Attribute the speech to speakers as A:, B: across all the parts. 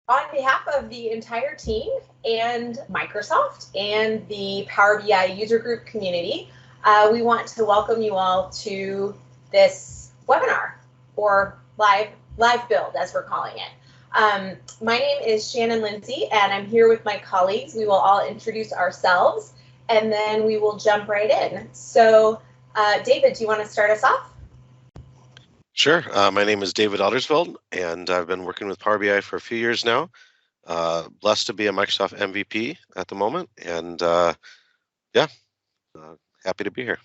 A: On behalf of the entire team and Microsoft and the Power BI user group community, we want to welcome you all to this webinar, or live build as we're calling it. My name is Shannon Lindsay, and I'm here with my colleagues. We will all introduce ourselves, and then we will jump right in. So, David, do you want to start us off?
B: Sure. My name is David Aldersfeld, and I've been working with Power BI for a few years now. Blessed to be a Microsoft MVP at the moment, and happy to be here.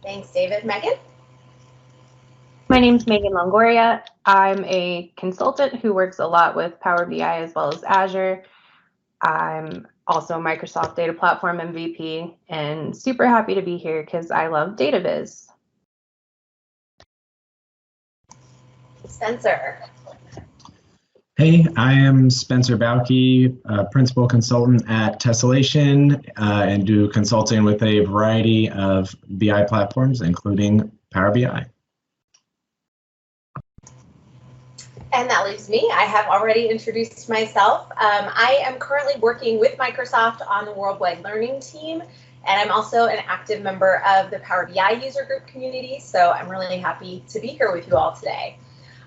A: Thanks, David. Megan?
C: My name is Megan Longoria. I'm a consultant who works a lot with Power BI as well as Azure. I'm also a Microsoft Data Platform MVP and super happy to be here because I love data viz.
A: Spencer.
D: Hey, I am Spencer Bauke, principal consultant at Tessellation, and do consulting with a variety of BI platforms, including Power BI.
A: And that leaves me. I have already introduced myself. I am currently working with Microsoft on the Worldwide Learning team, and I'm also an active member of the Power BI user group community, so I'm really happy to be here with you all today.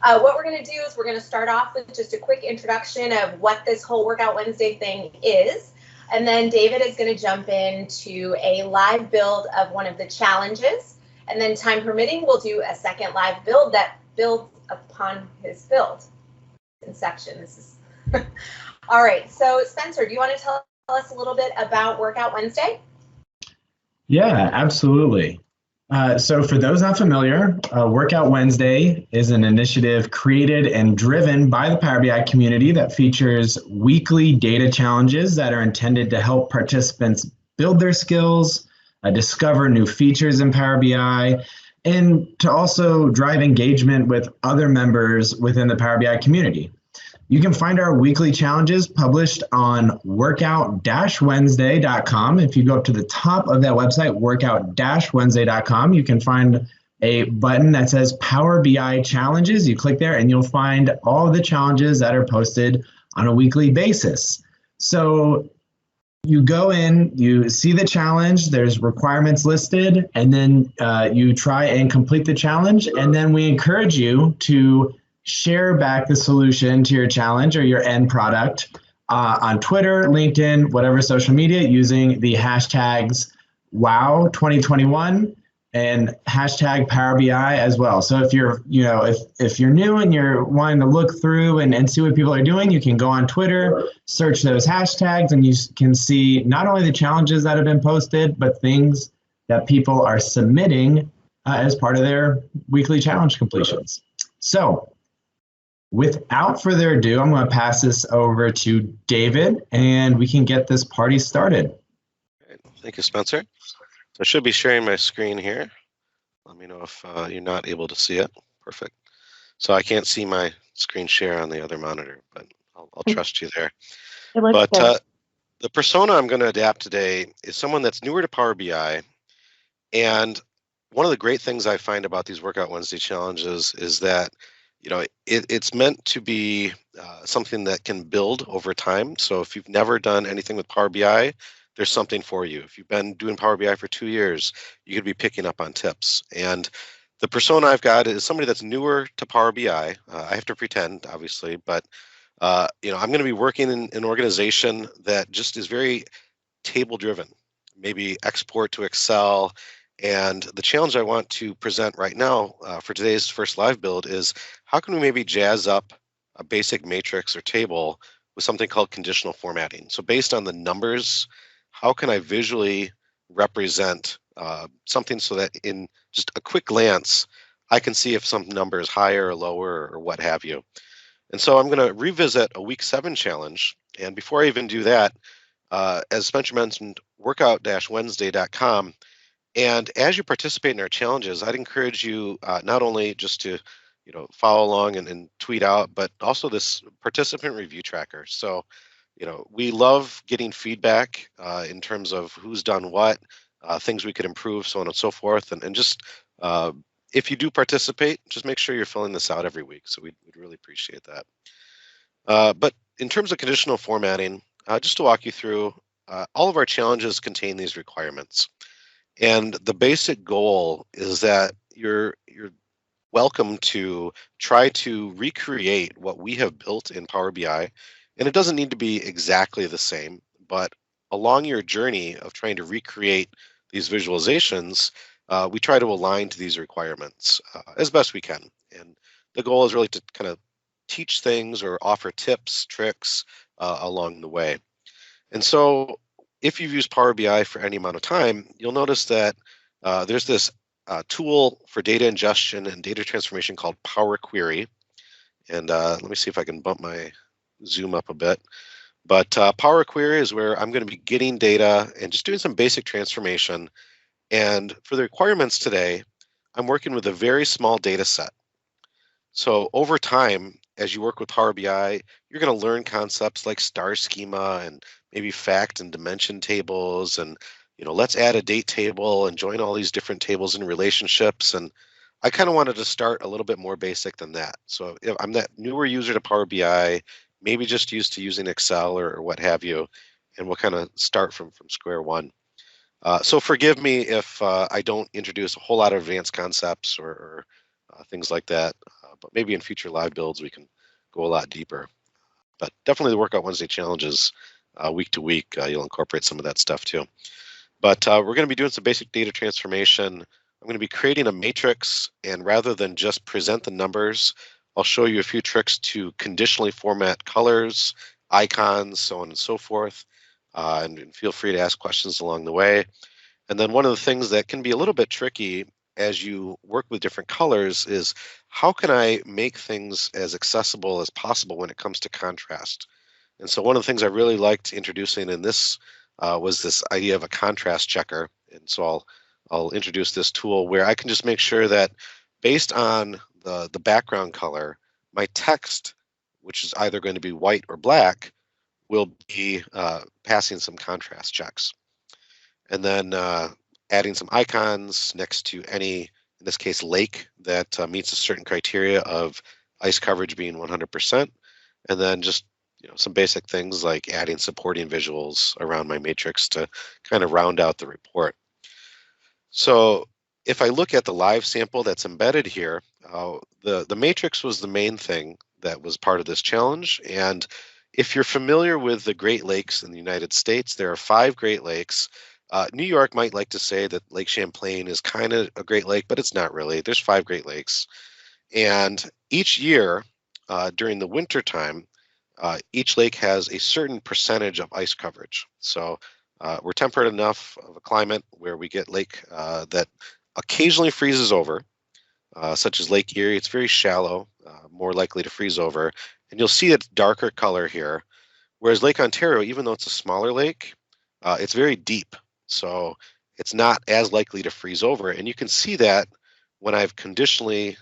A: What we're going to do is we're going to start off with just a quick introduction of what this whole Workout Wednesday thing is, and then David is going to jump into a live build of one of the challenges, and then time permitting, we'll do a second live build that builds upon his build. Inception. This is all right. So Spencer, do you want to tell us a little bit about Workout Wednesday?
D: Yeah, absolutely. So for those not familiar, Workout Wednesday is an initiative created and driven by the Power BI community that features weekly data challenges that are intended to help participants build their skills, discover new features in Power BI, and to also drive engagement with other members within the Power BI community. You can find our weekly challenges published on workout-wednesday.com. If you go up to the top of that website, workout-wednesday.com, you can find a button that says Power BI Challenges. You click there and you'll find all of the challenges that are posted on a weekly basis. So you go in, you see the challenge, there's requirements listed, and then you try and complete the challenge, and then we encourage you to share back the solution to your challenge or your end product on Twitter, LinkedIn, whatever social media, using the hashtags WoW2021 and hashtag Power BI as well. So if you're, if you're new and you're wanting to look through and see what people are doing, you can go on Twitter, search those hashtags, and you can see not only the challenges that have been posted, but things that people are submitting as part of their weekly challenge completions. So without further ado, I'm going to pass this over to David, and we can get this party started.
B: Thank you, Spencer. So I should be sharing my screen here. Let me know if you're not able to see it. Perfect. So I can't see my screen share on the other monitor, but I'll trust you there. But the persona I'm going to adapt today is someone that's newer to Power BI. And one of the great things I find about these Workout Wednesday challenges is that it's meant to be something that can build over time. So if you've never done anything with Power BI, there's something for you. If you've been doing Power BI for 2 years, you could be picking up on tips. And the persona I've got is somebody that's newer to Power BI. I have to pretend, obviously, but I'm going to be working in an organization that just is very table-driven, maybe export to Excel. And the challenge I want to present right now for today's first live build is how can we maybe jazz up a basic matrix or table with something called conditional formatting. So based on the numbers, how can I visually represent something so that in just a quick glance, I can see if some number is higher or lower or what have you. And so I'm going to revisit a week 7 challenge. And before I even do that, as Spencer mentioned, workout-wednesday.com. And as you participate in our challenges, I'd encourage you not only just to follow along and tweet out, but also this participant review tracker. So, we love getting feedback in terms of who's done what, things we could improve, so on and so forth. And just if you do participate, just make sure you're filling this out every week. So we'd really appreciate that. But in terms of conditional formatting, just to walk you through, all of our challenges contain these requirements. And the basic goal is that you're welcome to try to recreate what we have built in Power BI. And it doesn't need to be exactly the same, but along your journey of trying to recreate these visualizations, we try to align to these requirements as best we can. And the goal is really to kind of teach things or offer tips, tricks along the way. And so if you've used Power BI for any amount of time, you'll notice that there's this tool for data ingestion and data transformation called Power Query. And let me see if I can bump my zoom up a bit. But Power Query is where I'm going to be getting data and just doing some basic transformation. And for the requirements today, I'm working with a very small data set. So over time, as you work with Power BI, you're going to learn concepts like star schema and maybe fact and dimension tables, and let's add a date table and join all these different tables and relationships. And I kind of wanted to start a little bit more basic than that. So if I'm that newer user to Power BI, maybe just used to using Excel or what have you, and we'll kind of start from square one. So forgive me if I don't introduce a whole lot of advanced concepts or things like that, but maybe in future live builds we can go a lot deeper. But definitely the Workout Wednesday challenges week to week, you'll incorporate some of that stuff too. But we're going to be doing some basic data transformation. I'm going to be creating a matrix, and rather than just present the numbers, I'll show you a few tricks to conditionally format colors, icons, so on and so forth. And feel free to ask questions along the way. And then one of the things that can be a little bit tricky as you work with different colors is how can I make things as accessible as possible when it comes to contrast? And so one of the things I really liked introducing in this was this idea of a contrast checker. And so I'll introduce this tool where I can just make sure that based on the background color, my text, which is either going to be white or black, will be passing some contrast checks. And then adding some icons next to any, in this case, lake that meets a certain criteria of ice coverage being 100%. And then just some basic things like adding supporting visuals around my matrix to kind of round out the report. So if I look at the live sample that's embedded here, the matrix was the main thing that was part of this challenge. And if you're familiar with the Great Lakes in the United States, there are 5 Great Lakes. New York might like to say that Lake Champlain is kind of a Great Lake, but it's not really. There's 5 Great Lakes. And each year during the winter time, each lake has a certain percentage of ice coverage. So we're temperate enough of a climate where we get lake that occasionally freezes over, such as Lake Erie. It's very shallow, more likely to freeze over. And you'll see it's darker color here. Whereas Lake Ontario, even though it's a smaller lake, it's very deep. So it's not as likely to freeze over. And you can see that when I've conditionally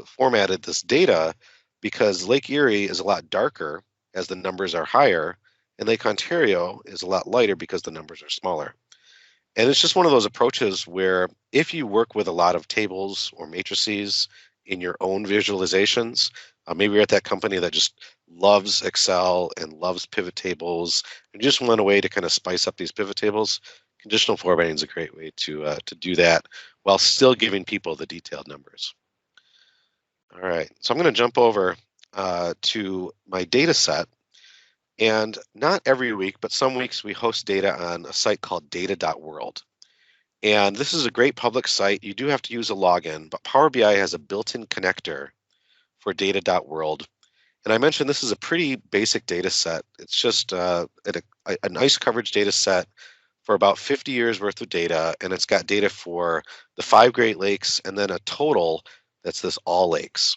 B: formatted this data, because Lake Erie is a lot darker as the numbers are higher, and Lake Ontario is a lot lighter because the numbers are smaller. And it's just one of those approaches where if you work with a lot of tables or matrices in your own visualizations, maybe you're at that company that just loves Excel and loves pivot tables and just want a way to kind of spice up these pivot tables, conditional formatting is a great way to do that while still giving people the detailed numbers. All right, so I'm going to jump over to my data set. And not every week, but some weeks we host data on a site called data.world. And this is a great public site. You do have to use a login, but Power BI has a built-in connector for data.world. And I mentioned this is a pretty basic data set. It's just an ice coverage data set for about 50 years worth of data. And it's got data for the 5 Great Lakes and then a total that's this all lakes.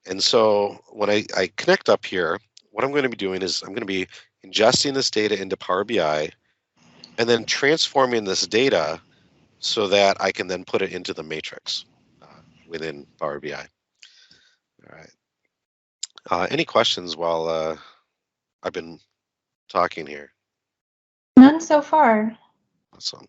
B: And so when I connect up here, what I'm going to be doing is I'm going to be ingesting this data into Power BI and then transforming this data so that I can then put it into the matrix within Power BI. All right. Any questions while I've been talking here?
C: None so far.
B: Awesome.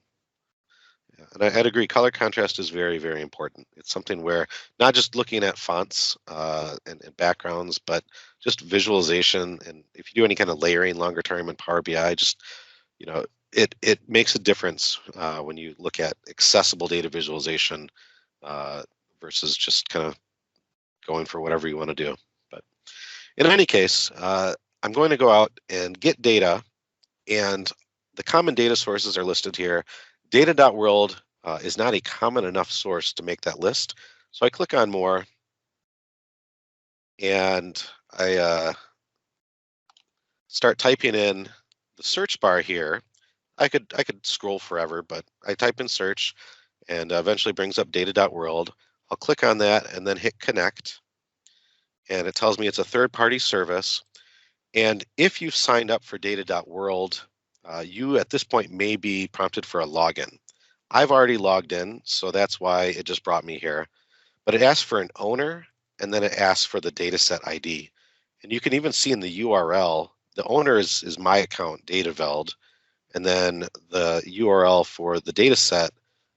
B: And I'd agree, color contrast is very, very important. It's something where not just looking at fonts and backgrounds, but just visualization. And if you do any kind of layering longer term in Power BI, just, you know, it makes a difference when you look at accessible data visualization versus just kind of going for whatever you want to do. But in any case, I'm going to go out and get data, and the common data sources are listed here. Data.world is not a common enough source to make that list. So I click on more, and I start typing in the search bar here. I could scroll forever, but I type in search, and eventually brings up data.world. I'll click on that and then hit connect. And it tells me it's a third-party service. And if you've signed up for data.world, you at this point may be prompted for a login. I've already logged in, so that's why it just brought me here. But it asks for an owner, and then it asks for the dataset ID. And you can even see in the URL, the owner is my account, Dataveld, and then the URL for the dataset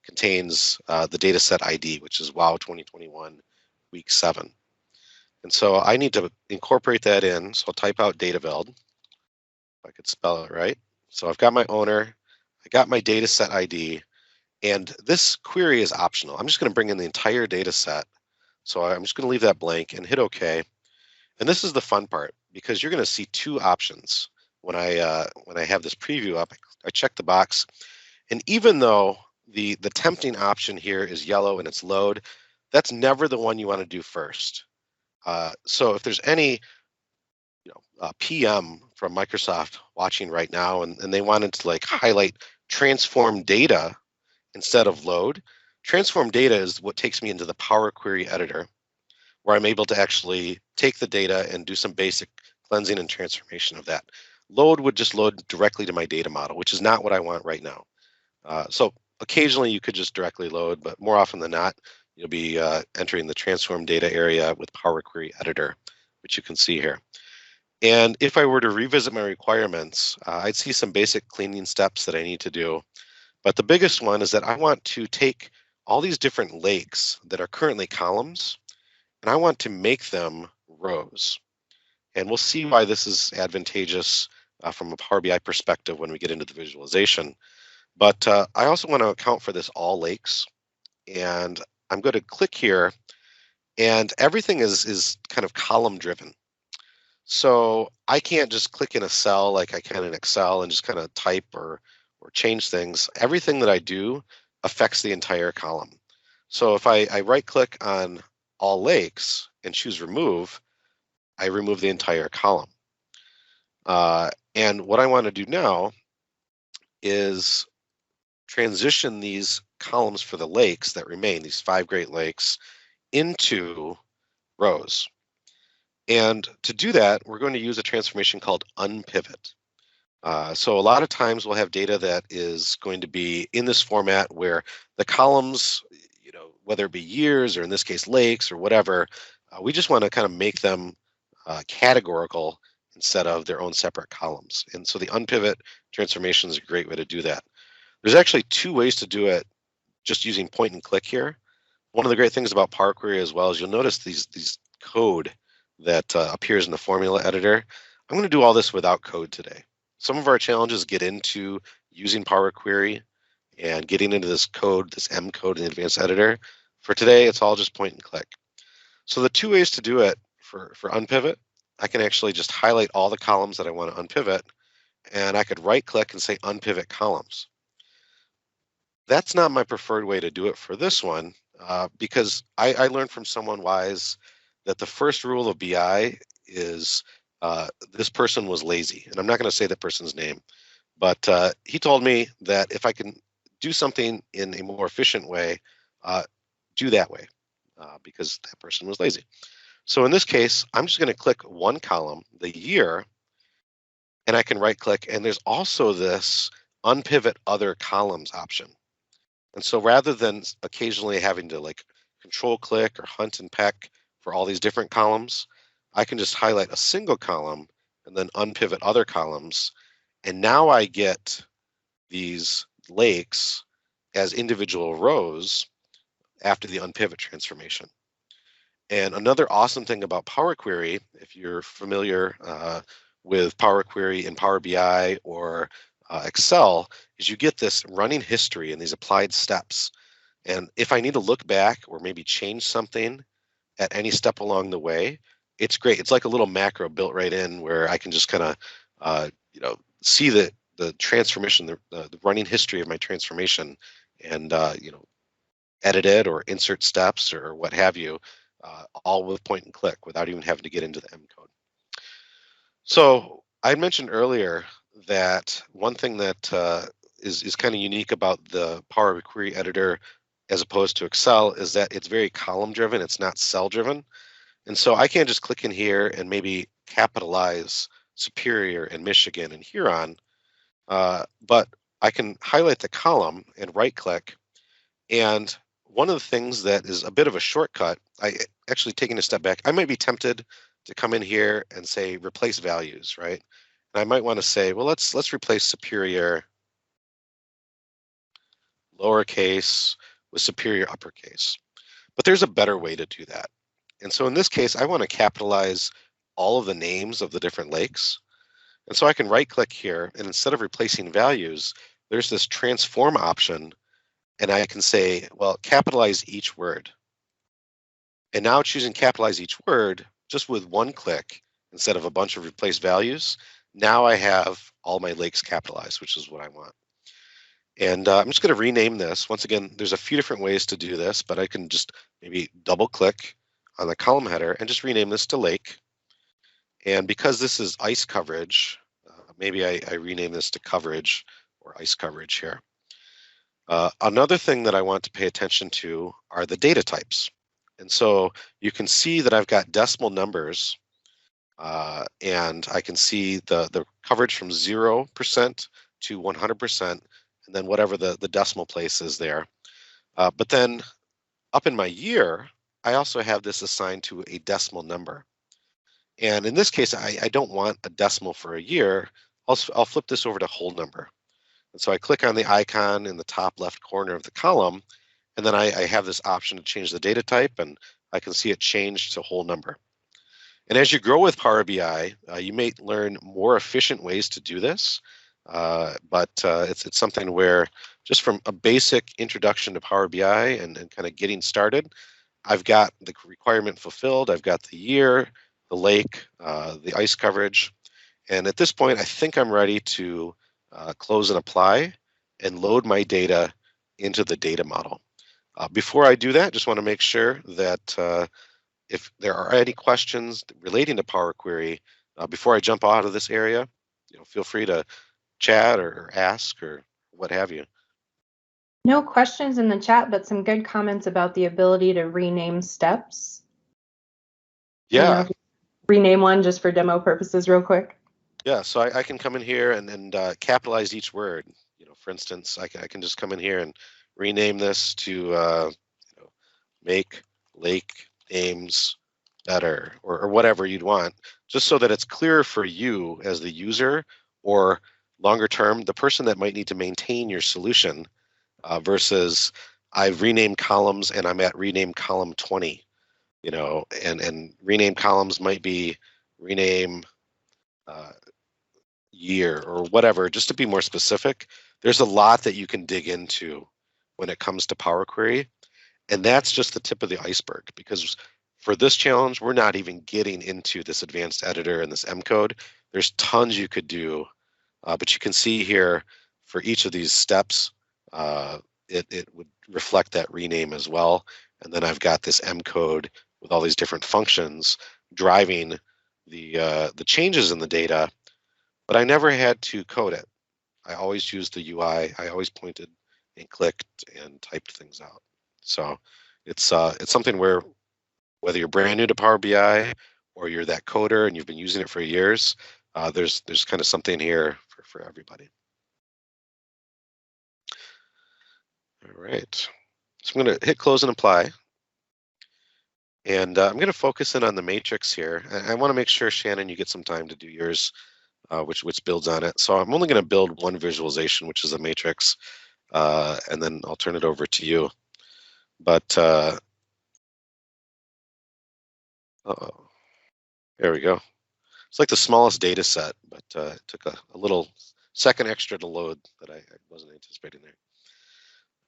B: contains the dataset ID, which is WoW2021 week 7. And so I need to incorporate that in. So I'll type out Dataveld, if I could spell it right. So I've got my owner, I got my dataset ID, and this query is optional. I'm just going to bring in the entire data set. So I'm just going to leave that blank and hit OK. And this is the fun part, because you're going to see two options when I have this preview up. I check the box, and even though the tempting option here is yellow and it's load, that's never the one you want to do first. So if there's any PM from Microsoft watching right now, and they wanted to like highlight transform data instead of load, transform data is what takes me into the Power Query editor, where I'm able to actually take the data and do some basic cleansing and transformation of that. Load would just load directly to my data model, which is not what I want right now. So occasionally you could just directly load, but more often than not, you'll be entering the transform data area with Power Query editor, which you can see here. And if I were to revisit my requirements, I'd see some basic cleaning steps that I need to do. But the biggest one is that I want to take all these different lakes that are currently columns, and I want to make them rows. And we'll see why this is advantageous from a Power BI perspective when we get into the visualization. But I also want to account for this all lakes. And I'm going to click here, and everything is kind of column driven. So I can't just click in a cell like I can in Excel and just kind of type or change things. Everything that I do affects the entire column. So if I right click on all lakes and choose remove, I remove the entire column. And what I want to do now is transition these columns for the lakes that remain, these 5 Great Lakes, into rows. And to do that, we're going to use a transformation called unpivot. So a lot of times we'll have data that is going to be in this format where the columns, whether it be years or in this case lakes or whatever, we just want to kind of make them categorical instead of their own separate columns. And so the unpivot transformation is a great way to do that. There's actually 2 ways to do it just using point and click here. One of the great things about Power Query as well is you'll notice these code that appears in the formula editor. I'm going to do all this without code today. Some of our challenges get into using Power Query and getting into this code, this M code in the advanced editor. For today, it's all just point and click. So the 2 ways to do it for unpivot, I can actually just highlight all the columns that I want to unpivot, and I could right click and say unpivot columns. That's not my preferred way to do it for this one, because I learned from someone wise that the first rule of BI is this person was lazy. And I'm not going to say the person's name, but he told me that if I can do something in a more efficient way, do that way, because that person was lazy. So in this case, I'm just going to click one column, the year, and I can right click. And there's also this unpivot other columns option. And so rather than occasionally having to like control click or hunt and peck for all these different columns, I can just highlight a single column and then unpivot other columns. And now I get these lakes as individual rows after the unpivot transformation. And another awesome thing about Power Query, if you're familiar with Power Query in Power BI or Excel, is you get this running history and these applied steps. And if I need to look back or maybe change something at any step along the way, it's great. It's like a little macro built right in where I can just kind of, see the transformation, the running history of my transformation, and edit it or insert steps or what have you, all with point and click without even having to get into the M code. So I mentioned earlier that one thing that is kind of unique about the Power Query Editor as opposed to Excel is that it's very column driven. It's not cell driven. And so I can't just click in here and maybe capitalize Superior and Michigan and Huron, but I can highlight the column and right click. And one of the things that is a bit of a shortcut, actually taking a step back, I might be tempted to come in here and say replace values, right? And I might want to say, well, let's replace Superior lowercase with Superior uppercase. But there's a better way to do that. And so in this case, I want to capitalize all of the names of the different lakes. And so I can right click here, and instead of replacing values, there's this transform option. And I can say, well, capitalize each word. And now choosing capitalize each word, just with one click, instead of a bunch of replace values, now I have all my lakes capitalized, which is what I want. And I'm just going to rename this. Once again, there's a few different ways to do this, but I can just maybe double click on the column header and just rename this to lake. And because this is ice coverage, maybe I rename this to coverage or ice coverage here. Another thing that I want to pay attention to are the data types. And so you can see that I've got decimal numbers, and I can see the coverage from 0% to 100%, and then whatever the decimal place is there. But then up in my year, I also have this assigned to a decimal number. And in this case, I don't want a decimal for a year. I'll flip this over to whole number. And so I click on the icon in the top left corner of the column, and then I have this option to change the data type, and I can see it change to whole number. And as you grow with Power BI, you may learn more efficient ways to do this, but it's something where just from a basic introduction to Power BI and kind of getting started, I've got the requirement fulfilled. I've got the year, the lake, the ice coverage. And at this point, I think I'm ready to close and apply and load my data into the data model. Before I do that, just want to make sure that if there are any questions relating to Power Query, before I jump out of this area, feel free to chat or ask or what have you.
C: No questions in the chat, but some good comments about the ability to rename steps.
B: Yeah.
C: Rename one just for demo purposes real quick.
B: Yeah, so I can come in here and capitalize each word. For instance, I can just come in here and rename this to make lake names better or whatever you'd want, just so that it's clear for you as the user or longer term, the person that might need to maintain your solution versus I've renamed columns and I'm at rename column 20, and rename columns might be rename year or whatever, just to be more specific. There's a lot that you can dig into when it comes to Power Query. And that's just the tip of the iceberg, because for this challenge, we're not even getting into this advanced editor and this M code. There's tons you could do, but you can see here for each of these steps, it would reflect that rename as well. And then I've got this M code with all these different functions driving the changes in the data, but I never had to code it. I always used the UI. I always pointed and clicked and typed things out. So it's something where whether you're brand new to Power BI or you're that coder and you've been using it for years, there's kind of something here for everybody. All right, so I'm going to hit close and apply. And I'm going to focus in on the matrix here. I want to make sure, Shannon, you get some time to do yours, which builds on it. So I'm only going to build one visualization, which is a matrix. and then I'll turn it over to you. But there we go. It's like the smallest data set, but it took a little second extra to load that I wasn't anticipating there.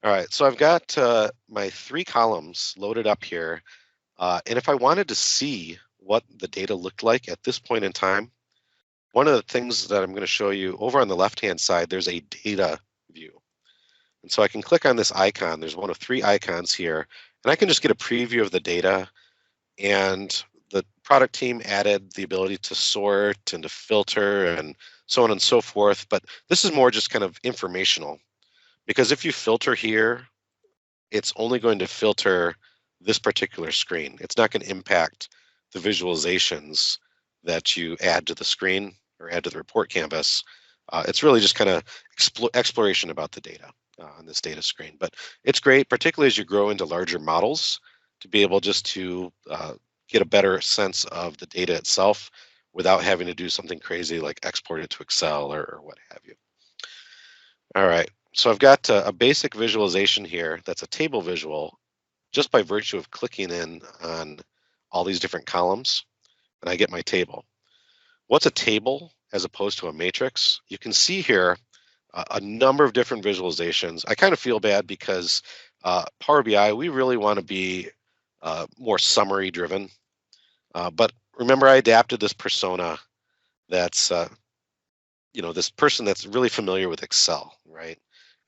B: All right, so I've got my 3 columns loaded up here. And if I wanted to see what the data looked like at this point in time, one of the things that I'm going to show you over on the left-hand side, there's a data view. And so I can click on this icon. There's one of 3 icons here, and I can just get a preview of the data. And the product team added the ability to sort and to filter and so on and so forth. But this is more just kind of informational, because if you filter here, it's only going to filter this particular screen. It's not going to impact the visualizations that you add to the screen or add to the report canvas. It's really just kind of exploration about the data on this data screen. But it's great, particularly as you grow into larger models, to be able just to get a better sense of the data itself without having to do something crazy like export it to Excel or what have you. All right, so I've got a basic visualization here that's a table visual just by virtue of clicking in on all these different columns, and I get my table. What's a table as opposed to a matrix? You can see here a number of different visualizations. I kind of feel bad because Power BI, we really want to be more summary driven. But remember, I adapted this persona that's, this person that's really familiar with Excel, right?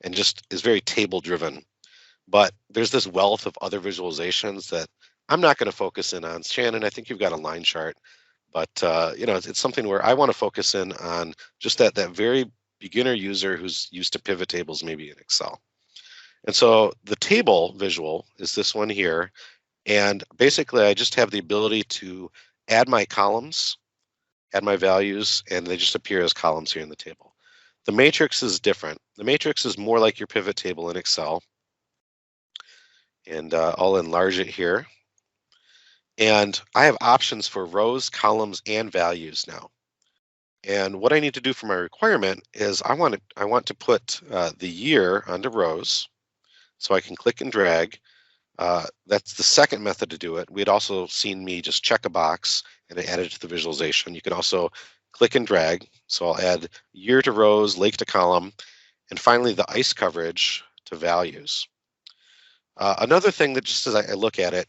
B: And just is very table driven. But there's this wealth of other visualizations that I'm not going to focus in on. Shannon, I think you've got a line chart, but it's something where I want to focus in on just that very beginner user who's used to pivot tables, maybe in Excel. And so the table visual is this one here. And basically, I just have the ability to add my columns, add my values, and they just appear as columns here in the table. The matrix is different. The matrix is more like your pivot table in Excel. And I'll enlarge it here. And I have options for rows, columns, and values now. And what I need to do for my requirement is I want to put the year onto rows. So I can click and drag. That's the second method to do it. We'd also seen me just check a box and add it to the visualization. You can also click and drag. So I'll add year to rows, lake to column, and finally the ice coverage to values. Another thing that just as I look at it,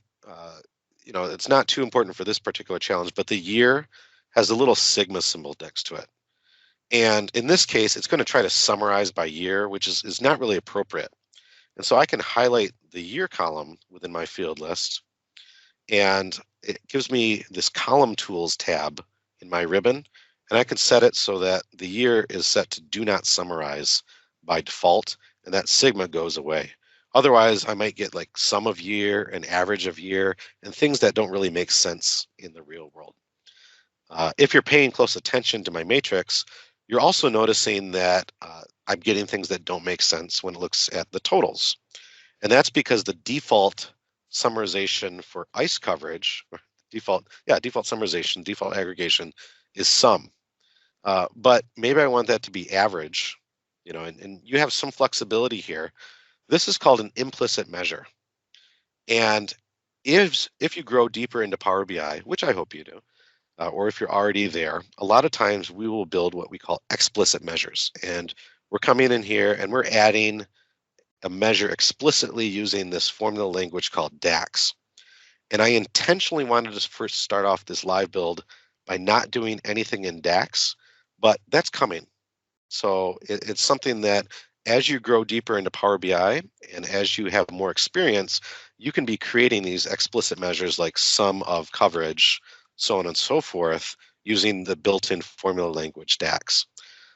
B: it's not too important for this particular challenge, but the year has a little sigma symbol next to it. And in this case, it's going to try to summarize by year, which is not really appropriate. And so I can highlight the year column within my field list, and it gives me this column tools tab in my ribbon, and I can set it so that the year is set to do not summarize by default, and that sigma goes away. Otherwise, I might get like sum of year and average of year and things that don't really make sense in the real world. If you're paying close attention to my matrix, you're also noticing that I'm getting things that don't make sense when it looks at the totals. And that's because the default summarization for ice coverage, default summarization, default aggregation is sum. But maybe I want that to be average, and you have some flexibility here. This is called an implicit measure. And if you grow deeper into Power BI, which I hope you do, or if you're already there, a lot of times we will build what we call explicit measures. And we're coming in here and we're adding a measure explicitly using this formula language called DAX. And I intentionally wanted to first start off this live build by not doing anything in DAX, but that's coming. So it's something that as you grow deeper into Power BI and as you have more experience, you can be creating these explicit measures like sum of coverage, so on and so forth, using the built-in formula language DAX.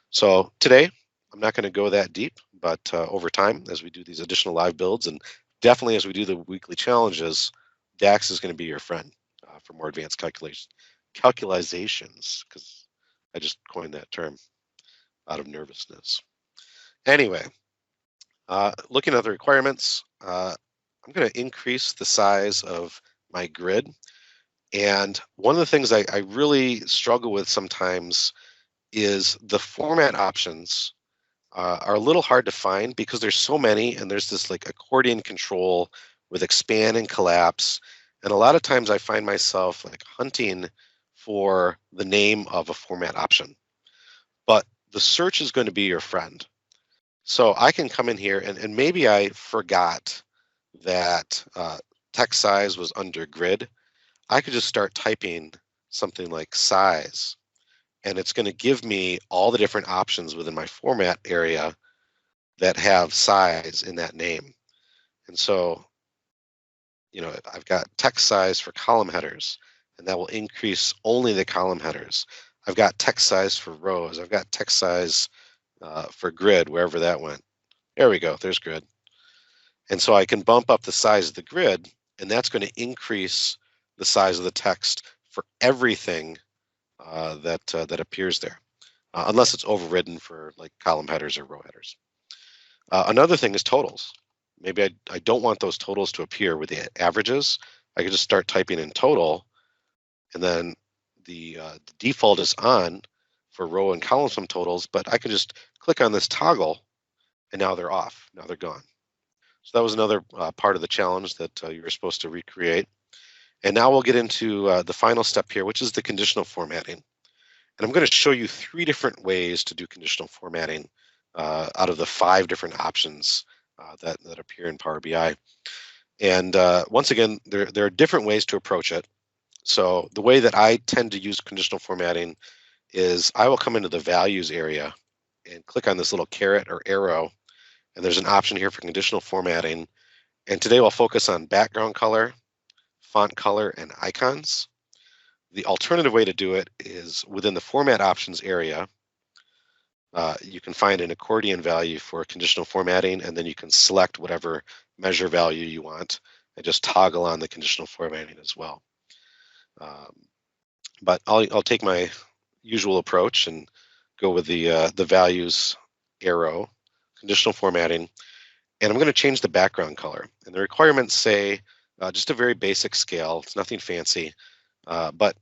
B: So today, I'm not going to go that deep, but over time, as we do these additional live builds, and definitely as we do the weekly challenges, DAX is going to be your friend for more advanced calculations, because I just coined that term out of nervousness. Anyway, looking at the requirements, I'm going to increase the size of my grid. And one of the things I really struggle with sometimes is the format options are a little hard to find because there's so many, and there's this like accordion control with expand and collapse. And a lot of times I find myself like hunting for the name of a format option. But the search is going to be your friend. So I can come in here and maybe I forgot that text size was under grid. I could just start typing something like size, and it's going to give me all the different options within my format area that have size in that name. And so, I've got text size for column headers, and that will increase only the column headers. I've got text size for rows. I've got text size for grid, wherever that went. There we go, there's grid. And so I can bump up the size of the grid, and that's going to increase the size of the text for everything that appears there, unless it's overridden for like column headers or row headers. Another thing is totals. Maybe I don't want those totals to appear with the averages. I can just start typing in total, and then the default is on for row and column sum totals, but I can just click on this toggle, and now they're off. Now they're gone. So that was another part of the challenge that you were supposed to recreate. And now we'll get into the final step here, which is the conditional formatting. And I'm going to show you 3 different ways to do conditional formatting out of the 5 different options that appear in Power BI. And once again, there are different ways to approach it. So the way that I tend to use conditional formatting is I will come into the values area and click on this little caret or arrow, and there's an option here for conditional formatting. And today we'll focus on background color, font color, and icons. The alternative way to do it is within the format options area. You can find an accordion value for conditional formatting, and then you can select whatever measure value you want and just toggle on the conditional formatting as well. But I'll take my usual approach and go with the values arrow, conditional formatting, and I'm going to change the background color. And the requirements say just a very basic scale. It's nothing fancy, but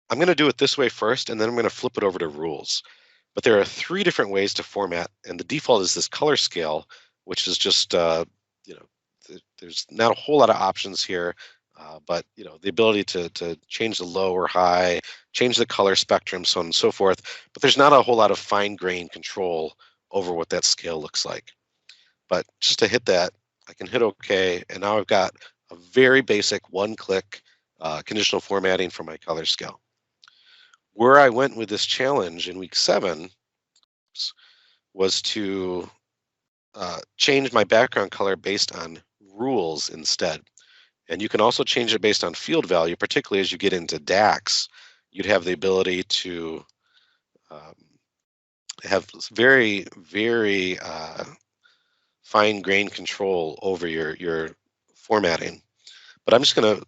B: I'm going to do it this way first, and then I'm going to flip it over to rules. But there are 3 different ways to format, and the default is this color scale, which is just, there's not a whole lot of options here, but the ability to change the low or high, change the color spectrum, so on and so forth. But there's not a whole lot of fine-grained control over what that scale looks like. But just to hit that, I can hit OK, and now I've got a very basic one-click conditional formatting for my color scale. Where I went with this challenge in week 7 was to change my background color based on rules instead. And you can also change it based on field value, particularly as you get into DAX. You'd have the ability to have very, very fine-grained control over your formatting. But I'm just going to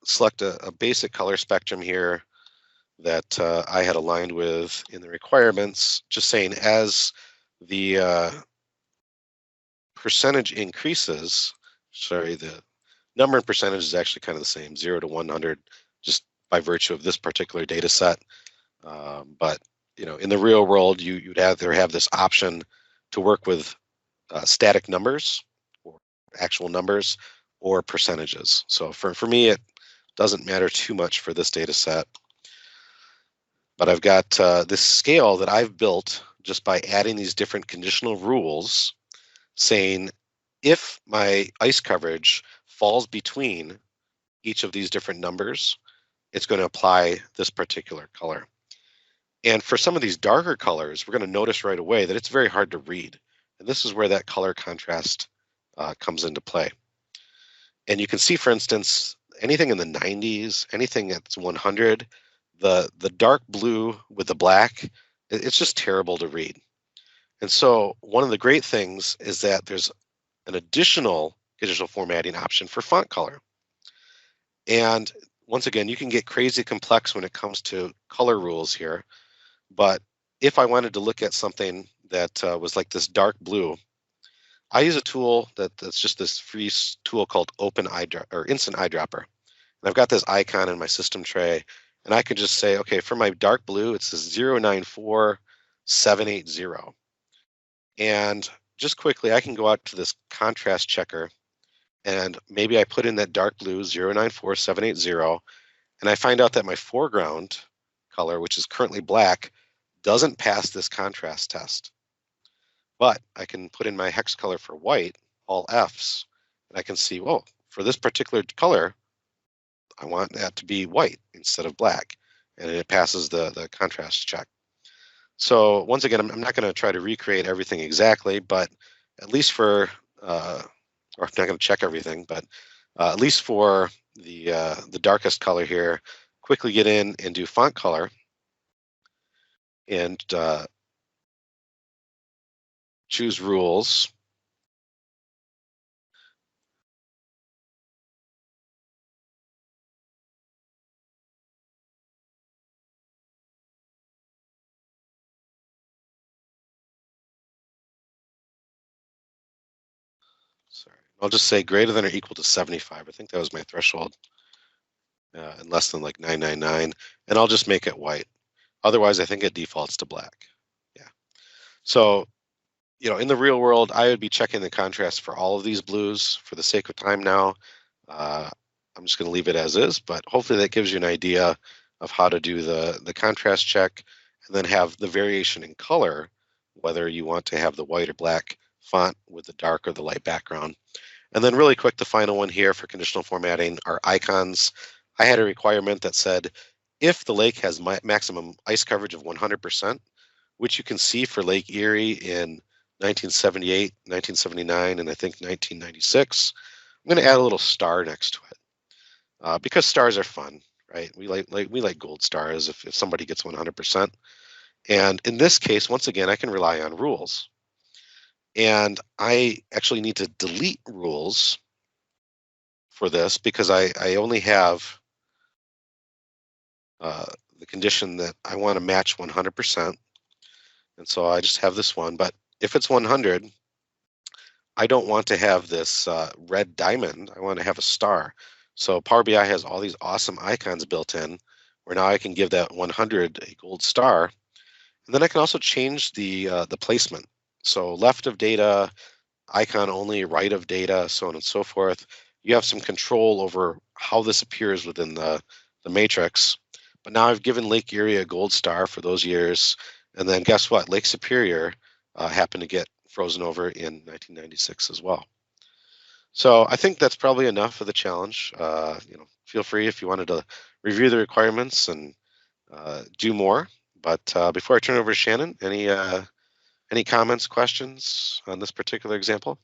B: select a basic color spectrum here that I had aligned with in the requirements, just saying as the percentage increases, the number and percentage is actually kind of the same, 0 to 100, just by virtue of this particular data set. But in the real world, you'd either have this option to work with static numbers or actual numbers or percentages. So for me, it doesn't matter too much for this data set. But I've got this scale that I've built just by adding these different conditional rules saying if my ice coverage falls between each of these different numbers, it's going to apply this particular color. And for some of these darker colors, we're going to notice right away that it's very hard to read. And this is where that color contrast comes into play. And you can see, for instance, anything in the 90s, anything that's 100, the dark blue with the black, it's just terrible to read. And so one of the great things is that there's an additional conditional formatting option for font color. And once again, you can get crazy complex when it comes to color rules here. But if I wanted to look at something that was like this dark blue, I use a tool that's just this free tool called Instant Eyedropper. And I've got this icon in my system tray, and I can just say, okay, for my dark blue, it's this 094 780. And just quickly, I can go out to this contrast checker, and maybe I put in that dark blue 094780, and I find out that my foreground color, which is currently black, doesn't pass this contrast test. But I can put in my hex color for white, all Fs, and I can see, whoa, for this particular color, I want that to be white instead of black, and it passes the contrast check. So once again, I'm not going to try to recreate everything exactly, but at least for, or I'm not going to check everything, but at least for the darkest color here, quickly get in and do font color, and choose rules. Sorry, I'll just say greater than or equal to 75. I think that was my threshold, and less than like 999, and I'll just make it white. Otherwise, I think it defaults to black. Yeah. So, in the real world, I would be checking the contrast for all of these blues. For the sake of time now, I'm just going to leave it as is, but hopefully that gives you an idea of how to do the contrast check, and then have the variation in color, whether you want to have the white or black font with the dark or the light background. And then really quick, the final one here for conditional formatting are icons. I had a requirement that said, if the lake has maximum ice coverage of 100%, which you can see for Lake Erie in 1978, 1979, and I think 1996, I'm going to add a little star next to it, because stars are fun, right? We like gold stars if somebody gets 100%. And in this case, once again, I can rely on rules. And I actually need to delete rules for this because I only have the condition that I want to match 100%. And so I just have this one. But if it's 100, I don't want to have this red diamond. I want to have a star. So Power BI has all these awesome icons built in where now I can give that 100 a gold star. And then I can also change the placement. So left of data, icon only, right of data, so on and so forth. You have some control over how this appears within the matrix. But now I've given Lake Erie a gold star for those years. And then guess what? Lake Superior happened to get frozen over in 1996 as well. So I think that's probably enough for the challenge. Feel free if you wanted to review the requirements and do more. But before I turn it over to Shannon, any comments, questions on this particular example?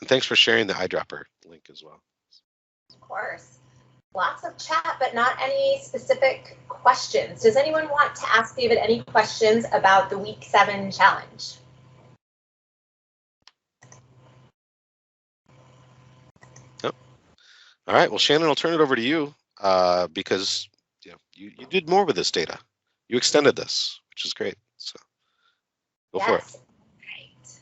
B: And thanks for sharing the eyedropper link as well.
A: Of course. Lots of chat, but not any specific questions. Does anyone want to ask David any questions about the week 7 challenge?
B: Nope. All right. Well, Shannon, I'll turn it over to you because you did more with this data. You extended this, which is great. So go for it.
A: Right.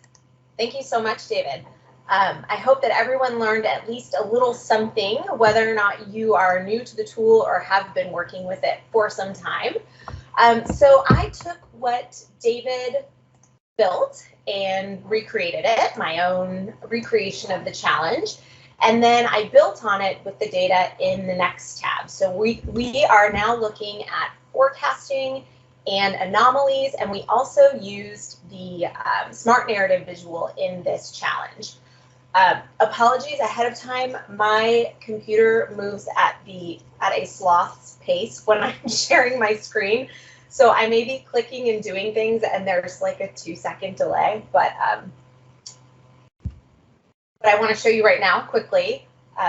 A: Thank you so much, David. I hope that everyone learned at least a little something, whether or not you are new to the tool or have been working with it for some time. So I took what David built and recreated it, my own recreation of the challenge, and then I built on it with the data in the next tab. So we are now looking at forecasting and anomalies, and we also used the smart narrative visual in this challenge. Apologies ahead of time. My computer moves at a sloth's pace when I'm sharing my screen, so I may be clicking and doing things, and there's like a 2-second delay. But what I want to show you right now, quickly,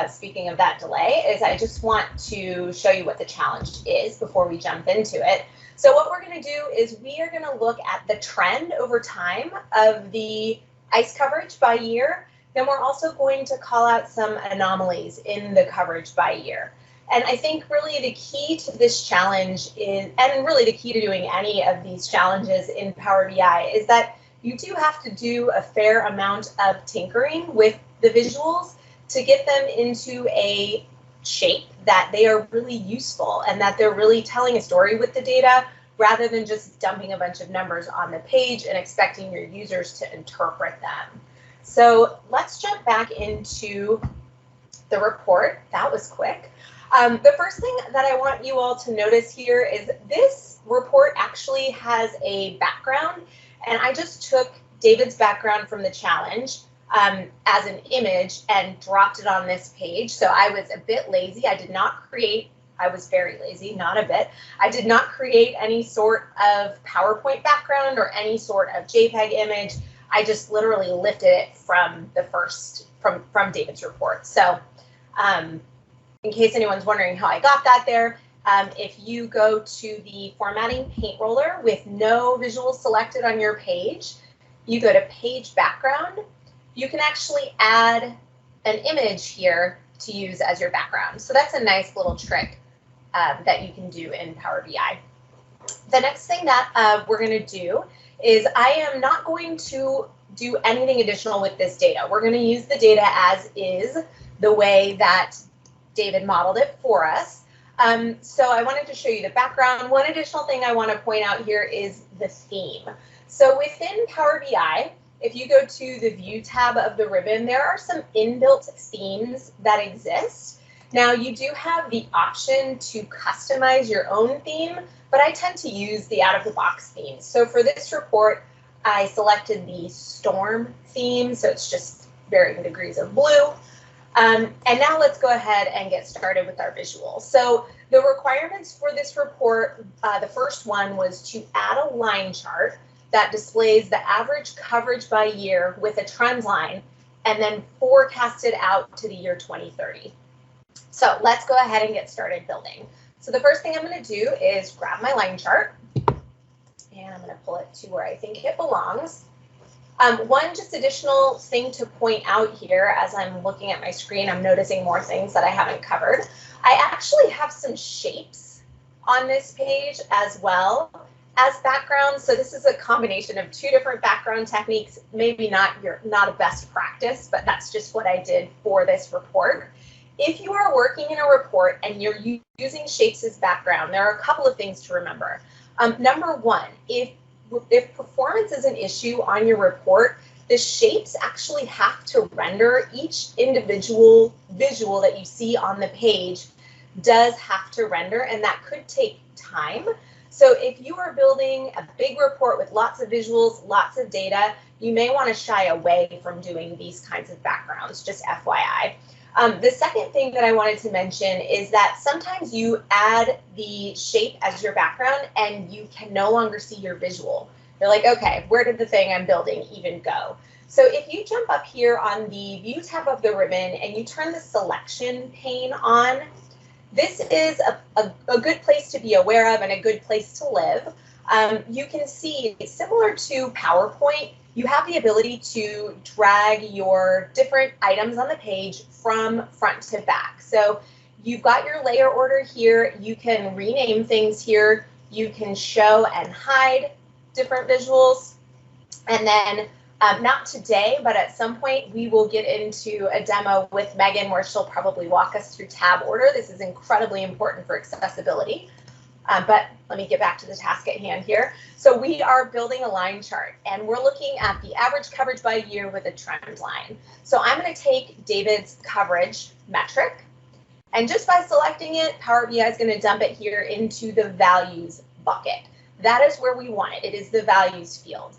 A: speaking of that delay, is I just want to show you what the challenge is before we jump into it. So what we're going to do is we are going to look at the trend over time of the ice coverage by year. Then we're also going to call out some anomalies in the coverage by year. And I think really the key to this challenge is, and really the key to doing any of these challenges in Power BI, is that you do have to do a fair amount of tinkering with the visuals to get them into a shape that they are really useful and that they're really telling a story with the data rather than just dumping a bunch of numbers on the page and expecting your users to interpret them. So let's jump back into the report. That was quick. The first thing that I want you all to notice here is this report actually has a background, and I just took David's background from the challenge as an image and dropped it on this page. So I was a bit lazy. I was very lazy, not a bit. I did not create any sort of PowerPoint background or any sort of JPEG image. I just literally lifted it from the from David's report. So in case anyone's wondering how I got that there, if you go to the formatting paint roller with no visuals selected on your page, you go to page background, you can actually add an image here to use as your background. So that's a nice little trick that you can do in Power BI. The next thing that we're going to do is I am not going to do anything additional with this data. We're going to use the data as is, the way that David modeled it for us. So I wanted to show you the background. One additional thing I want to point out here is the theme. So within Power BI, if you go to the View tab of the ribbon, there are some inbuilt themes that exist. Now, you do have the option to customize your own theme, but I tend to use the out-of-the-box themes. So for this report, I selected the Storm theme, so it's just varying degrees of blue. And now let's go ahead and get started with our visual. So the requirements for this report, the first one was to add a line chart that displays the average coverage by year with a trend line and then forecasted out to the year 2030. So let's go ahead and get started building. So the first thing I'm going to do is grab my line chart and I'm going to pull it to where I think it belongs. One just additional thing to point out here as I'm looking at my screen, I'm noticing more things that I haven't covered. I actually have some shapes on this page as well as background. So this is a combination of two different background techniques, maybe not a best practice, but that's just what I did for this report. If you are working in a report and you're using shapes as background, there are a couple of things to remember. Number one, if performance is an issue on your report, the shapes actually have to render. Each individual visual that you see on the page does have to render, and that could take time. So if you are building a big report with lots of visuals, lots of data, you may want to shy away from doing these kinds of backgrounds, just FYI. The second thing that I wanted to mention is that sometimes you add the shape as your background and you can no longer see your visual. You're like, okay, where did the thing I'm building even go? So if you jump up here on the View tab of the ribbon and you turn the selection pane on, this is a good place to be aware of and a good place to live. You can see, similar to PowerPoint, you have the ability to drag your different items on the page from front to back. So you've got your layer order here. You can rename things here. You can show and hide different visuals. And then not today, but at some point we will get into a demo with Megan where she'll probably walk us through tab order. This is incredibly important for accessibility. But let me get back to the task at hand here. So we are building a line chart and we're looking at the average coverage by year with a trend line. So I'm going to take David's coverage metric, and just by selecting it, Power BI is going to dump it here into the values bucket. That is where we want it. It is the values field.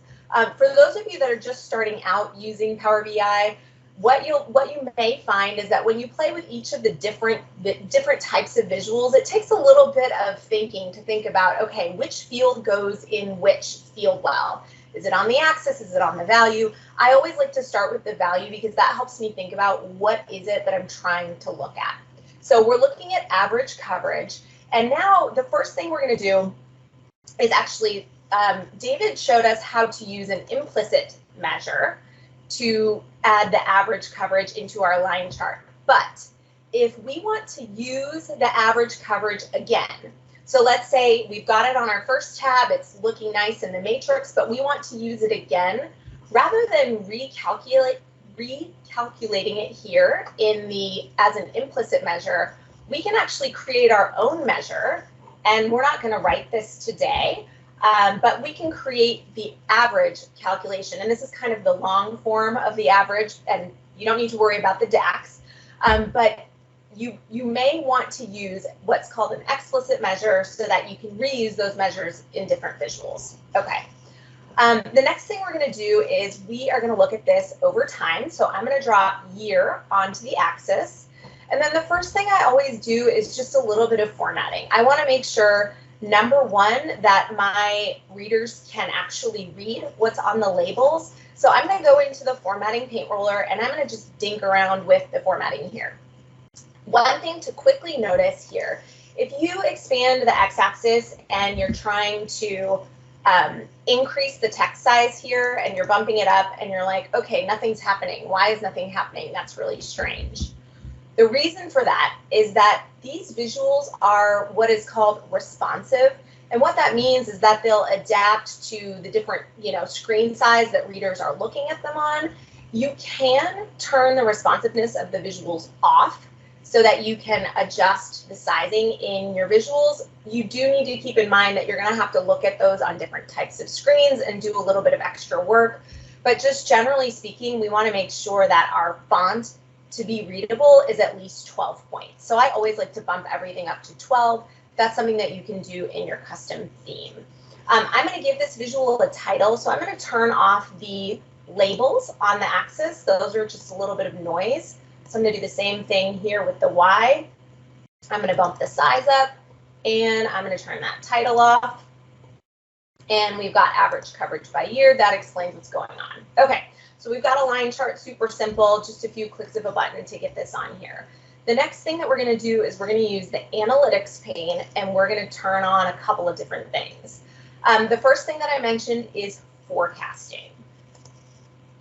A: For those of you that are just starting out using Power BI, what you may find is that when you play with each of the different types of visuals, it takes a little bit of thinking to think about, okay, which field goes in which field well? Is it on the axis? Is it on the value? I always like to start with the value because that helps me think about what is it that I'm trying to look at. So we're looking at average coverage. And now the first thing we're going to do is actually, David showed us how to use an implicit measure to add the average coverage into our line chart. But if we want to use the average coverage again, so let's say we've got it on our first tab, it's looking nice in the matrix, but we want to use it again, rather than recalculating it here as an implicit measure, we can actually create our own measure, and we're not going to write this today, but we can create the average calculation, and this is kind of the long form of the average, and you don't need to worry about the DAX, but you may want to use what's called an explicit measure so that you can reuse those measures in different visuals. Okay. The next thing we're going to do is we are going to look at this over time. So I'm going to draw year onto the axis. And then the first thing I always do is just a little bit of formatting. I want to make sure, number one, that my readers can actually read what's on the labels. So I'm going to go into the formatting paint roller and I'm going to just dink around with the formatting here. One thing to quickly notice here, if you expand the x-axis and you're trying to increase the text size here and you're bumping it up and you're like, okay, nothing's happening. Why is nothing happening? That's really strange. The reason for that is that these visuals are what is called responsive. And what that means is that they'll adapt to the different, screen size that readers are looking at them on. You can turn the responsiveness of the visuals off so that you can adjust the sizing in your visuals. You do need to keep in mind that you're going to have to look at those on different types of screens and do a little bit of extra work. But just generally speaking, we want to make sure that our font to be readable is at least 12 points. So I always like to bump everything up to 12. That's something that you can do in your custom theme. I'm going to give this visual a title, so I'm going to turn off the labels on the axis. Those are just a little bit of noise. So I'm going to do the same thing here with the Y. I'm going to bump the size up, and I'm going to turn that title off. And we've got average coverage by year. That explains what's going on. Okay, so we've got a line chart, super simple, just a few clicks of a button to get this on here. The next thing that we're going to do is we're going to use the analytics pane, and we're going to turn on a couple of different things. The first thing that I mentioned is forecasting.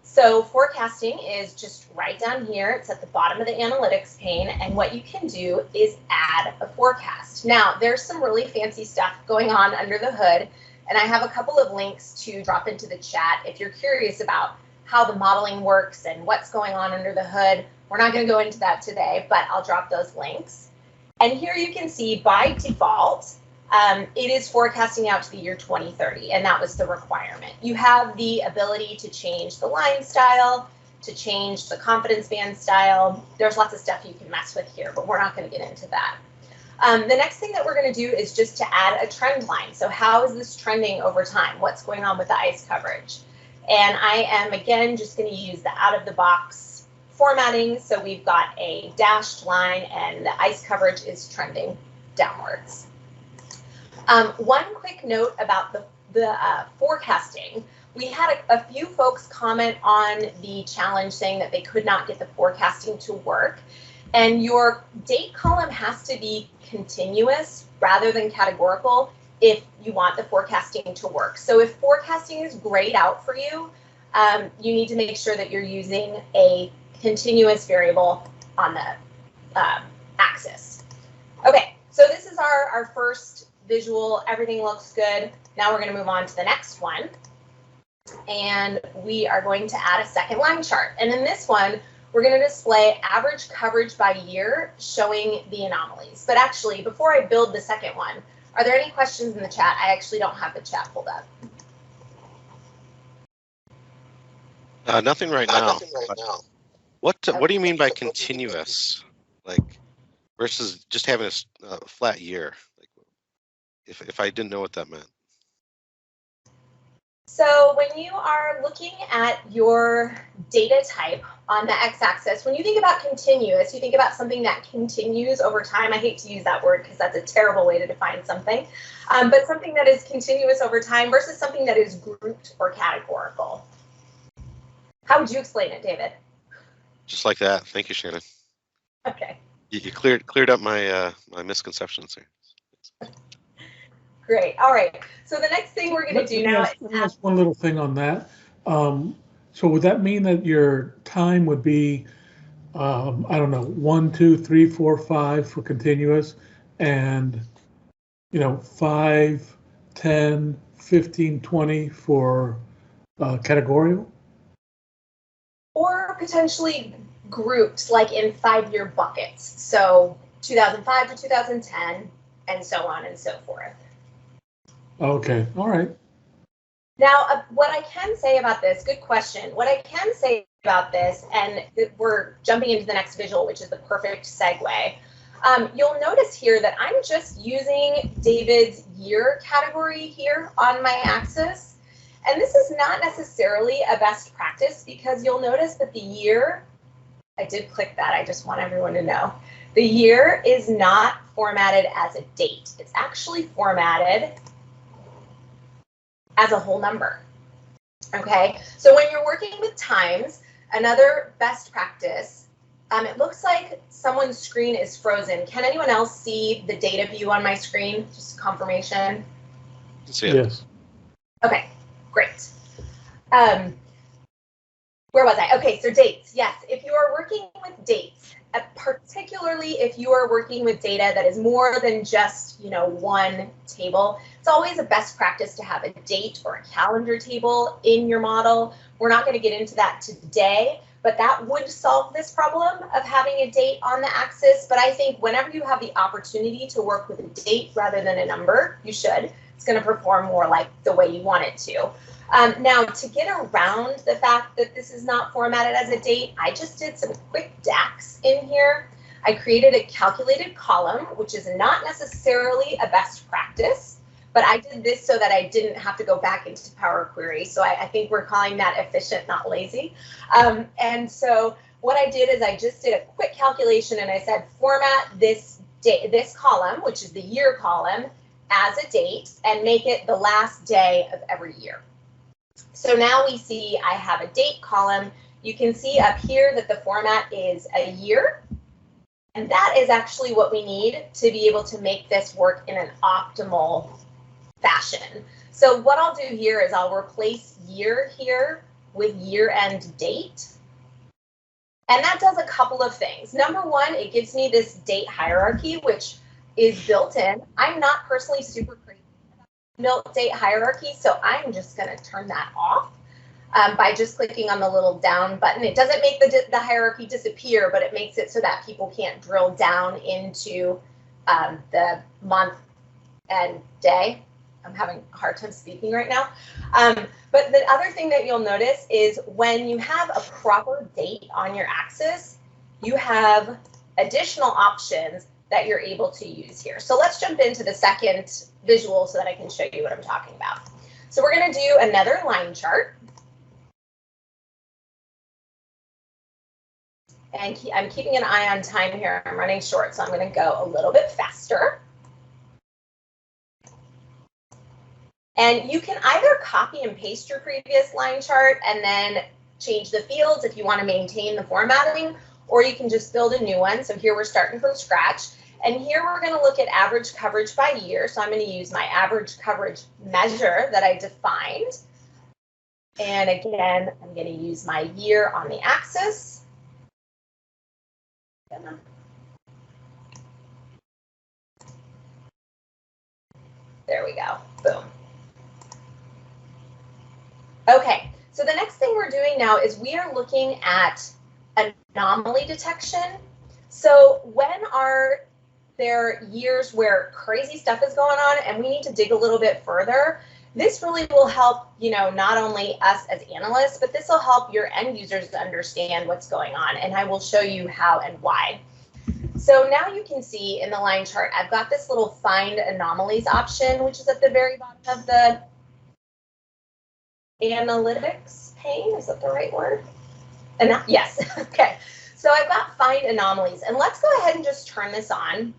A: So forecasting is just right down here. It's at the bottom of the analytics pane, and what you can do is add a forecast. Now, there's some really fancy stuff going on under the hood, and I have a couple of links to drop into the chat if you're curious about how the modeling works and what's going on under the hood. We're not going to go into that today, but I'll drop those links. And here you can see by default, it is forecasting out to the year 2030, and that was the requirement. You have the ability to change the line style, to change the confidence band style. There's lots of stuff you can mess with here, but we're not going to get into that. The next thing that we're going to do is just to add a trend line. So how is this trending over time? What's going on with the ice coverage? And I am, again, just going to use the out-of-the-box formatting. So we've got a dashed line, and the ice coverage is trending downwards. One quick note about the forecasting. We had a few folks comment on the challenge saying that they could not get the forecasting to work. And your date column has to be continuous rather than categorical if you want the forecasting to work. So if forecasting is grayed out for you, you need to make sure that you're using a continuous variable on the axis. Okay, so this is our first visual. Everything looks good. Now we're going to move on to the next one. And we are going to add a second line chart. And in this one, we're going to display average coverage by year showing the anomalies. But actually, before I build the second one, are there any questions in the chat? I actually don't have the chat pulled up.
B: Nothing right now. What do you mean by continuous? Like versus just having a flat year? Like if I didn't know what that meant.
A: So when you are looking at your data type on the x-axis, when you think about continuous, you think about something that continues over time. I hate to use that word because that's a terrible way to define something, but something that is continuous over time versus something that is grouped or categorical. How would you explain it, David?
B: Just like that. Thank you, Shannon.
A: Okay.
B: You cleared up my my misconceptions here.
A: Great. All right. So the next thing we're going to do now is
E: let me ask one little thing on that. So would that mean that your time would be, I don't know, 1, 2, 3, 4, 5 for continuous, and 5, 10, 15, 20 for categorical?
A: or potentially grouped like in 5-year buckets. So 2005 to 2010, and so on and so forth.
E: Okay, all right.
A: Now, what I can say about this, good question. What I can say about this, and we're jumping into the next visual, which is the perfect segue. You'll notice here that I'm just using David's year category here on my axis. And this is not necessarily a best practice because you'll notice that the year, I did click that, I just want everyone to know. The year is not formatted as a date. It's actually formatted as a whole number. Okay, so when you're working with times, another best practice, it looks like someone's screen is frozen. Can anyone else see the data view on my screen? Just confirmation.
E: Yes.
A: Okay, great. Where was I? Okay, so dates. Yes, if you are working with dates, particularly if you are working with data that is more than just, one table, it's always a best practice to have a date or a calendar table in your model. We're not going to get into that today, but that would solve this problem of having a date on the axis. But I think whenever you have the opportunity to work with a date rather than a number, you should. It's going to perform more like the way you want it to. Now, to get around the fact that this is not formatted as a date, I just did some quick DAX in here. I created a calculated column, which is not necessarily a best practice, but I did this so that I didn't have to go back into Power Query. So I think we're calling that efficient, not lazy. And so what I did is I just did a quick calculation and I said format this column, which is the year column, as a date and make it the last day of every year. So now we see I have a date column. You can see up here that the format is a year. And that is actually what we need to be able to make this work in an optimal fashion. So what I'll do here is I'll replace year here with year and date. And that does a couple of things. Number one, it gives me this date hierarchy, which is built in. I'm not personally super crazy about date hierarchy, so I'm just going to turn that off by just clicking on the little down button. It doesn't make the hierarchy disappear, but it makes it so that people can't drill down into the month and day. I'm having a hard time speaking right now. But the other thing that you'll notice is when you have a proper date on your axis, you have additional options that you're able to use here. So let's jump into the second visual so that I can show you what I'm talking about. So we're going to do another line chart. And I'm keeping an eye on time here. I'm running short, so I'm going to go a little bit faster. And you can either copy and paste your previous line chart and then change the fields if you want to maintain the formatting, or you can just build a new one. So here we're starting from scratch. And here we're going to look at average coverage by year. So I'm going to use my average coverage measure that I defined. And again, I'm going to use my year on the axis. There we go. Boom. Okay, so the next thing we're doing now is we are looking at anomaly detection. So when are there years where crazy stuff is going on and we need to dig a little bit further? This really will help, not only us as analysts, but this will help your end users to understand what's going on. And I will show you how and why. So now you can see in the line chart, I've got this little find anomalies option, which is at the very bottom of the analytics pane. Is that the right word? And yes, okay. So I've got find anomalies, and let's go ahead and just turn this on.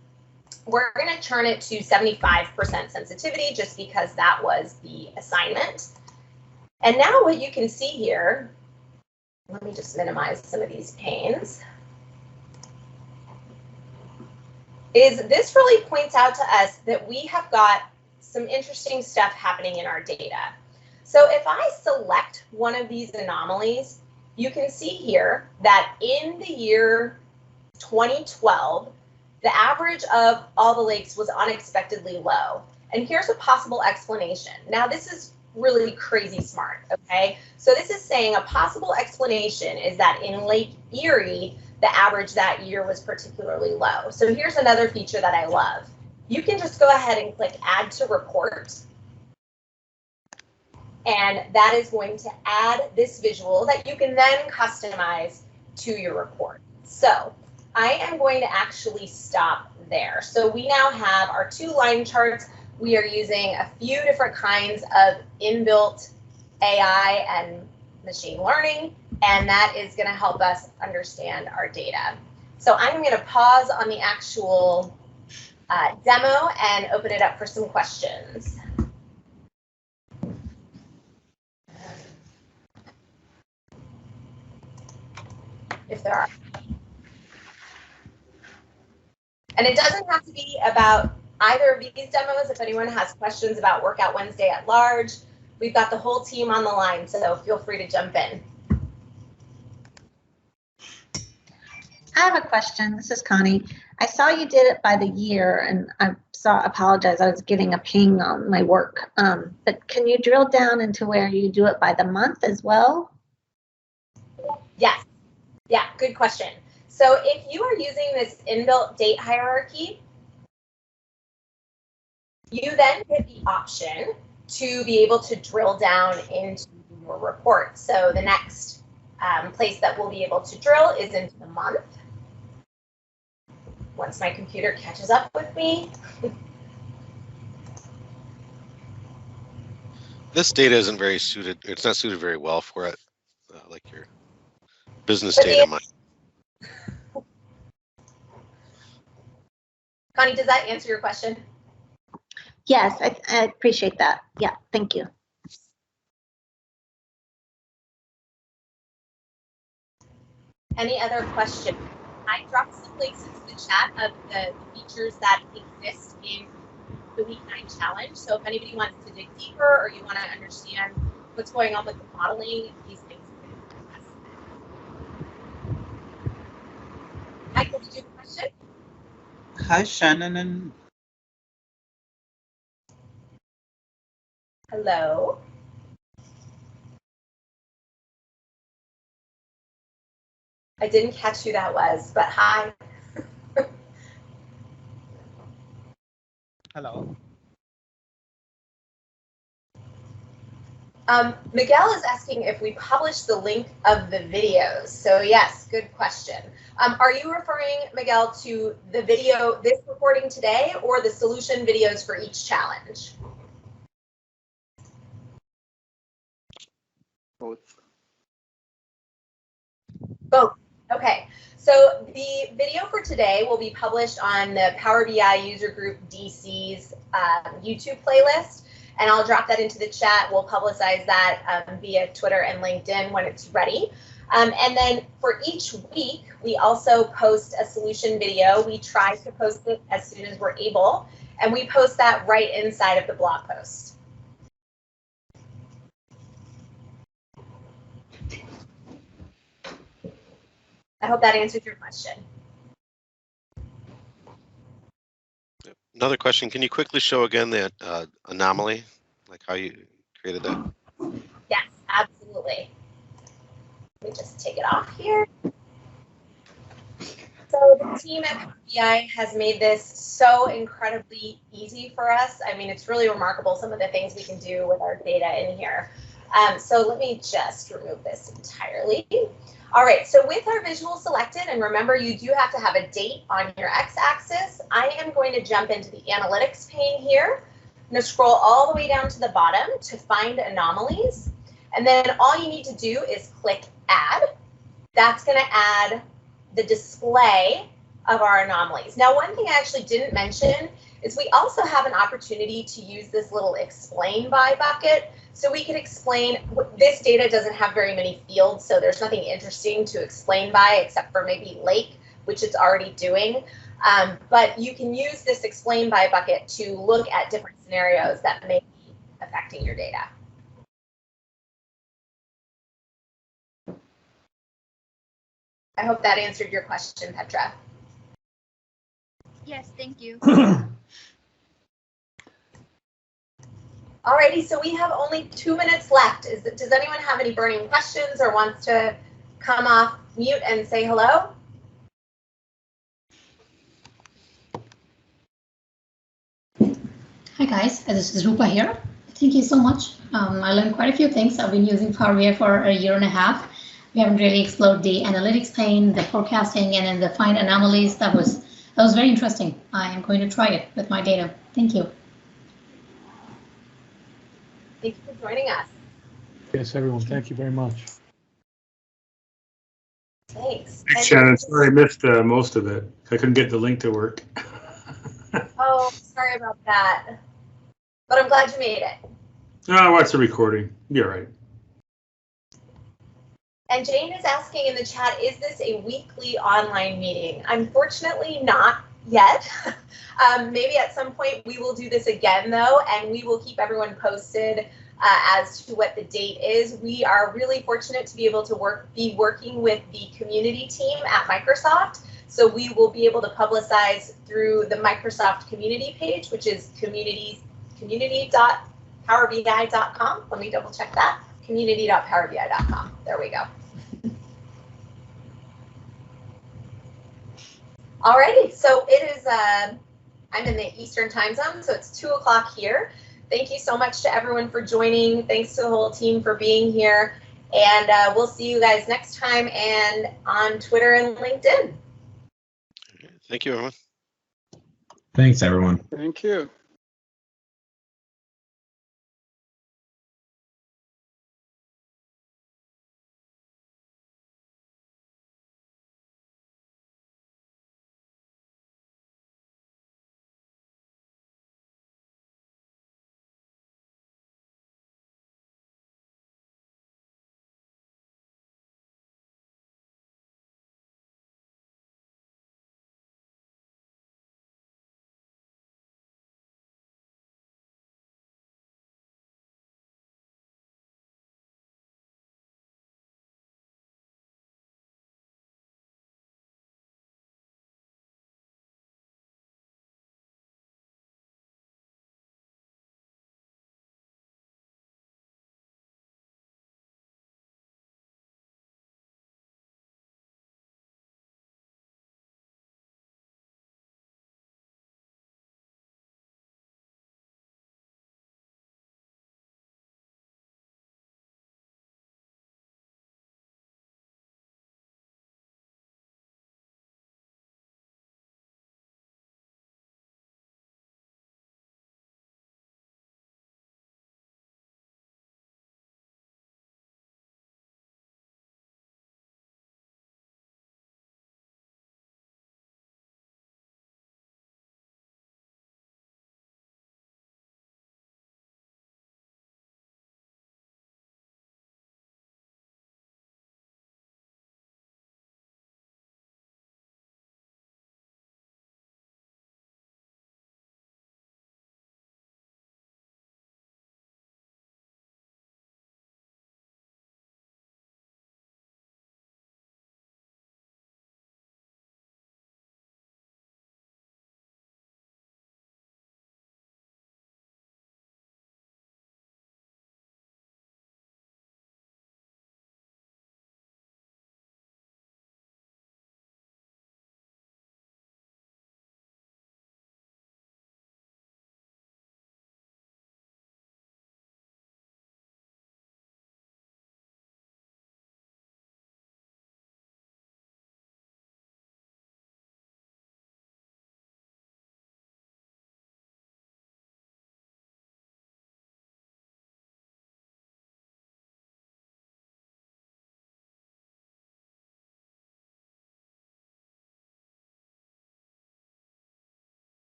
A: We're going to turn it to 75% sensitivity just because that was the assignment. And now what you can see here, let me just minimize some of these panes, is this really points out to us that we have got some interesting stuff happening in our data. So if I select one of these anomalies, you can see here that in the year 2012, the average of all the lakes was unexpectedly low. And here's a possible explanation. Now, this is really crazy smart, okay? So this is saying a possible explanation is that in Lake Erie, the average that year was particularly low. So here's another feature that I love. You can just go ahead and click Add to Report. And that is going to add this visual that you can then customize to your report. So I am going to actually stop there. So we now have our 2 line charts. We are using a few different kinds of inbuilt AI and machine learning, and that is going to help us understand our data. So I'm going to pause on the actual demo and open it up for some questions. If there are. And it doesn't have to be about either of these demos. If anyone has questions about Workout Wednesday at large, we've got the whole team on the line, so feel free to jump in.
F: I have a question. This is Connie. I saw you did it by the year, and apologize, I was getting a ping on my work. But can you drill down into where you do it by the month as well?
A: Yes. Yeah, good question. So if you are using this inbuilt date hierarchy, you then get the option to be able to drill down into your report. So the next place that we'll be able to drill is into the month. Once my computer catches up with me.
B: This data isn't very suited. It's not suited very well for it, like your business data might.
A: Connie, does that answer your question?
F: Yes, I appreciate that. Yeah, thank you.
A: Any other questions? I dropped some links into the chat of the features that exist in the Week 9 challenge. So if anybody wants to dig deeper or you want to understand what's going on with the modeling, these things are Michael, did you have a question?
G: Hi, Shannon and
A: Hello. I didn't catch who that was, but hi.
G: hello.
A: Miguel is asking if we publish the link of the videos. So yes, good question. Are you referring, Miguel, to the video, this recording today, or the solution videos for each challenge?
G: Both.
A: Both. Okay. So the video for today will be published on the Power BI User Group DC's YouTube playlist, and I'll drop that into the chat. We'll publicize that via Twitter and LinkedIn when it's ready. And then for each week, we also post a solution video. We try to post it as soon as we're able, and we post that right inside of the blog post. I hope that answered your question.
B: Another question, can you quickly show again that anomaly, like how you created that?
A: Yes, absolutely. Let me just take it off here. So the team at Power BI has made this so incredibly easy for us. I mean, it's really remarkable some of the things we can do with our data in here. So let me just remove this entirely. All right, so with our visual selected, and remember you do have to have a date on your x-axis, I am going to jump into the analytics pane here. I'm going to scroll all the way down to the bottom to find anomalies. And then all you need to do is click add. That's going to add the display of our anomalies. Now, one thing I actually didn't mention is we also have an opportunity to use this little explain by bucket. So we can explain, this data doesn't have very many fields, so there's nothing interesting to explain by except for maybe lake, which it's already doing. But you can use this explain by bucket to look at different scenarios that may be affecting your data. I hope that answered your question, Petra.
H: Yes, thank you.
A: Alrighty, so we have only 2 minutes left. Does anyone have any burning questions or wants to come off mute and say hello?
H: Hi guys, this is Rupa here. Thank you so much. I learned quite a few things. I've been using Power BI for a year and a half. We haven't really explored the analytics pane, the forecasting, and then the find anomalies. That was very interesting. I am going to try it with my data. Thank you.
A: Thank you for joining us.
E: Yes, everyone, thank you very much.
A: Thanks.
I: Thanks, Shannon. Sorry, I missed most of it. I couldn't get the link to work.
A: Oh, sorry about that. But I'm glad you made it.
I: I watched the recording. You're right.
A: And Jane is asking in the chat, is this a weekly online meeting? Unfortunately, not yet. Maybe at some point we will do this again, though, and we will keep everyone posted as to what the date is. We are really fortunate to be able to be working with the community team at Microsoft. So we will be able to publicize through the Microsoft community page, which is community.powerbi.com. Let me double check that. Community.powerbi.com. There we go. Alrighty, so it is, I'm in the Eastern time zone, so it's 2 o'clock here. Thank you so much to everyone for joining. Thanks to the whole team for being here. And we'll see you guys next time and on Twitter and LinkedIn.
B: Thank you, everyone.
D: Thanks, everyone.
J: Thank you.